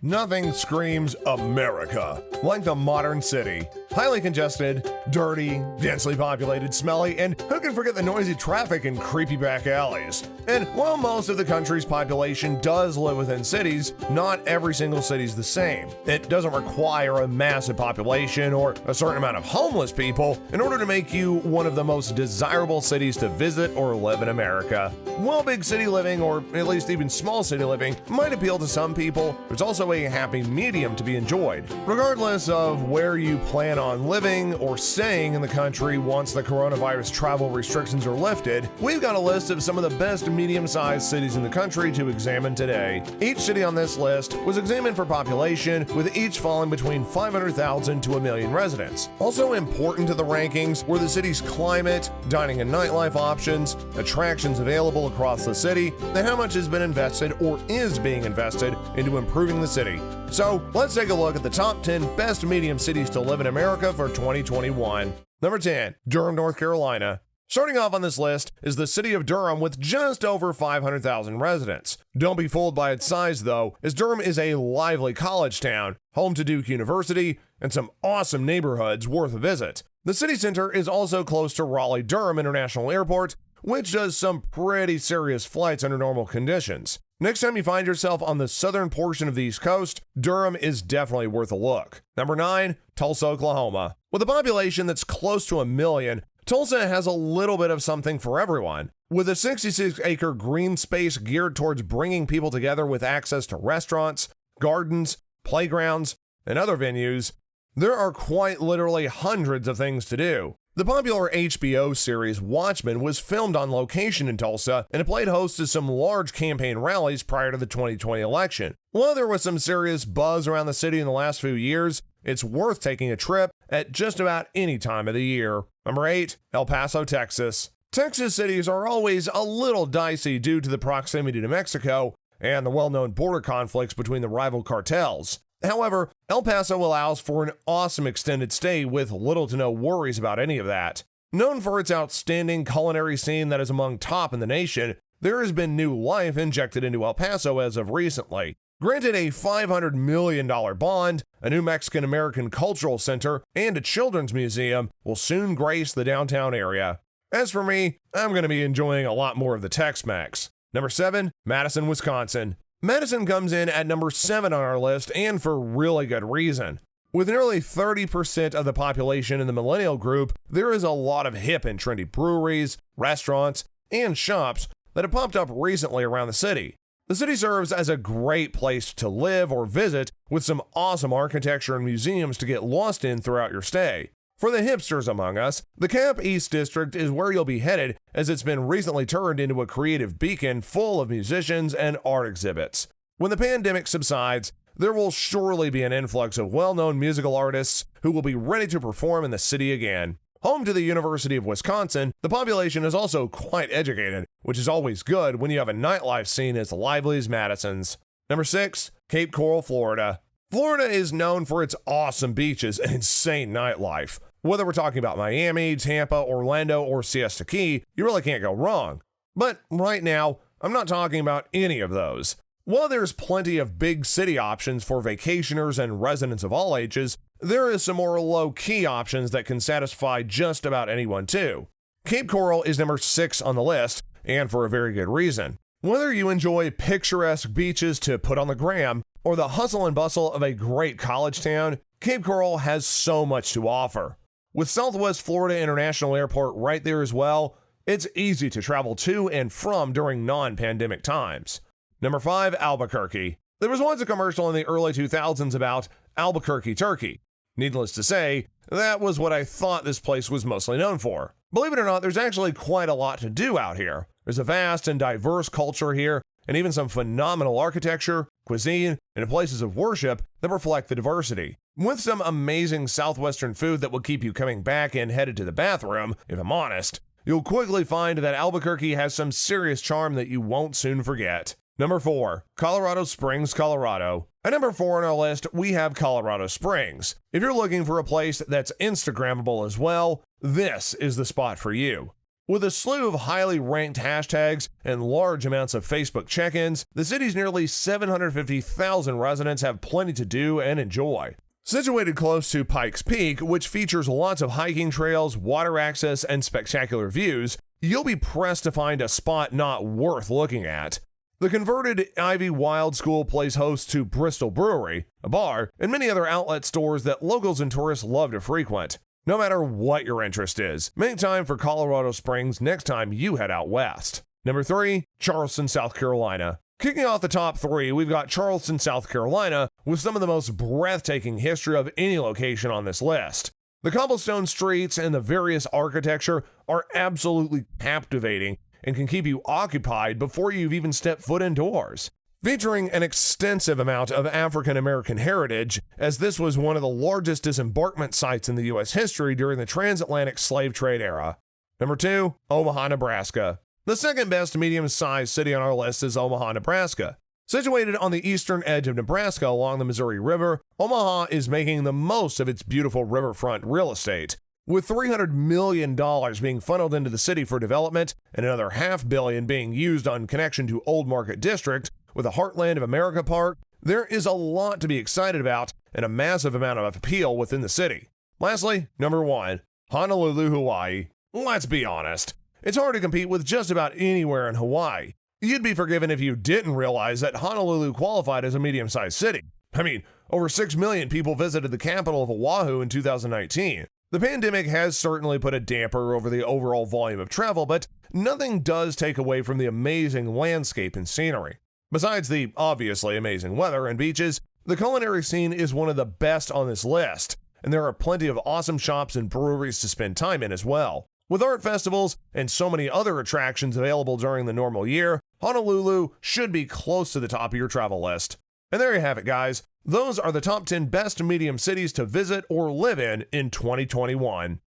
Nothing screams America like the modern city. Highly congested, dirty, densely populated, smelly, and who can forget the noisy traffic and creepy back alleys? And while most of the country's population does live within cities, not every single city is the same. It doesn't require a massive population or a certain amount of homeless people in order to make you one of the most desirable cities to visit or live in America. While big city living, or at least even small city living, might appeal to some people, there's also a happy medium to be enjoyed. Regardless of where you plan on living or staying in the country once the coronavirus travel restrictions are lifted, we've got a list of some of the best medium-sized cities in the country to examine today. Each city on this list was examined for population, with each falling between 500,000 to 1 million residents. Also important to the rankings were the city's climate, dining and nightlife options, attractions available across the city, and how much has been invested or is being invested into improving the city. So let's take a look at the top 10 best medium cities to live in America for 2021. Number 10, Durham, North Carolina. Starting off on this list is the city of Durham with just over 500,000 residents. Don't be fooled by its size though, as Durham is a lively college town, home to Duke University, and some awesome neighborhoods worth a visit. The city center is also close to Raleigh-Durham International Airport, which does some pretty serious flights under normal conditions. Next time you find yourself on the southern portion of the East Coast, Durham is definitely worth a look. Number 9, Tulsa, Oklahoma. With a population that's close to 1 million, Tulsa has a little bit of something for everyone. With a 66-acre green space geared towards bringing people together with access to restaurants, gardens, playgrounds, and other venues, there are quite literally hundreds of things to do. The popular HBO series Watchmen was filmed on location in Tulsa, and it played host to some large campaign rallies prior to the 2020 election. While there was some serious buzz around the city in the last few years, it's worth taking a trip at just about any time of the year. Number 8, El Paso, Texas. Texas cities are always a little dicey due to the proximity to Mexico and the well-known border conflicts between the rival cartels. However, El Paso allows for an awesome extended stay with little to no worries about any of that. Known for its outstanding culinary scene that is among top in the nation, there has been new life injected into El Paso as of recently. Granted a $500 million bond, a new Mexican-American cultural center, and a children's museum will soon grace the downtown area. As for me, I'm going to be enjoying a lot more of the Tex-Mex. Number 7, Madison, Wisconsin. Madison comes in at number 7 on our list, and for really good reason. With nearly 30% of the population in the millennial group, there is a lot of hip and trendy breweries, restaurants, and shops that have popped up recently around the city. The city serves as a great place to live or visit, with some awesome architecture and museums to get lost in throughout your stay. For the hipsters among us, the Camp East District is where you'll be headed, as it's been recently turned into a creative beacon full of musicians and art exhibits. When the pandemic subsides, there will surely be an influx of well-known musical artists who will be ready to perform in the city again. Home to the University of Wisconsin, the population is also quite educated, which is always good when you have a nightlife scene as lively as Madison's. Number 6, Cape Coral, Florida. Florida is known for its awesome beaches and insane nightlife. Whether we're talking about Miami, Tampa, Orlando, or Siesta Key, you really can't go wrong. But right now, I'm not talking about any of those. While there's plenty of big city options for vacationers and residents of all ages, there is some more low-key options that can satisfy just about anyone too. Cape Coral is number 6 on the list, and for a very good reason. Whether you enjoy picturesque beaches to put on the gram, or the hustle and bustle of a great college town, Cape Coral has so much to offer. With Southwest Florida International Airport right there as well, it's easy to travel to and from during non-pandemic times. Number 5, Albuquerque. There was once a commercial in the early 2000s about Albuquerque turkey. Needless to say, that was what I thought this place was mostly known for. Believe it or not, there's actually quite a lot to do out here. There's a vast and diverse culture here, and even some phenomenal architecture, cuisine, and places of worship that reflect the diversity. With some amazing southwestern food that will keep you coming back and headed to the bathroom, if I'm honest, you'll quickly find that Albuquerque has some serious charm that you won't soon forget. Number 4, Colorado Springs, Colorado. At number 4 on our list, we have Colorado Springs. If you're looking for a place that's Instagrammable as well, this is the spot for you. With a slew of highly ranked hashtags and large amounts of Facebook check-ins, the city's nearly 750,000 residents have plenty to do and enjoy. Situated close to Pikes Peak, which features lots of hiking trails, water access, and spectacular views, you'll be pressed to find a spot not worth looking at. The converted Ivy Wild School plays host to Bristol Brewery, a bar, and many other outlet stores that locals and tourists love to frequent. No matter what your interest is, make time for Colorado Springs next time you head out west. Number 3, Charleston, South Carolina. Kicking off the top 3, we've got Charleston, South Carolina, with some of the most breathtaking history of any location on this list. The cobblestone streets and the various architecture are absolutely captivating and can keep you occupied before you've even stepped foot indoors. Featuring an extensive amount of African American heritage, as this was one of the largest disembarkment sites in the U.S. history during the transatlantic slave trade era. Number 2, Omaha, Nebraska. The second best medium-sized city on our list is Omaha, Nebraska. Situated on the eastern edge of Nebraska along the Missouri River, Omaha is making the most of its beautiful riverfront real estate, with $300 million being funneled into the city for development and another $500 million being used on connection to Old Market District. With a Heartland of America Park, there is a lot to be excited about and a massive amount of appeal within the city. Lastly, number 1, Honolulu, Hawaii. Let's be honest, it's hard to compete with just about anywhere in Hawaii. You'd be forgiven if you didn't realize that Honolulu qualified as a medium-sized city. I mean, over 6 million people visited the capital of Oahu in 2019. The pandemic has certainly put a damper over the overall volume of travel, but nothing does take away from the amazing landscape and scenery. Besides the obviously amazing weather and beaches, the culinary scene is one of the best on this list, and there are plenty of awesome shops and breweries to spend time in as well. With art festivals and so many other attractions available during the normal year, Honolulu should be close to the top of your travel list. And there you have it, guys. Those are the top 10 best medium cities to visit or live in 2021.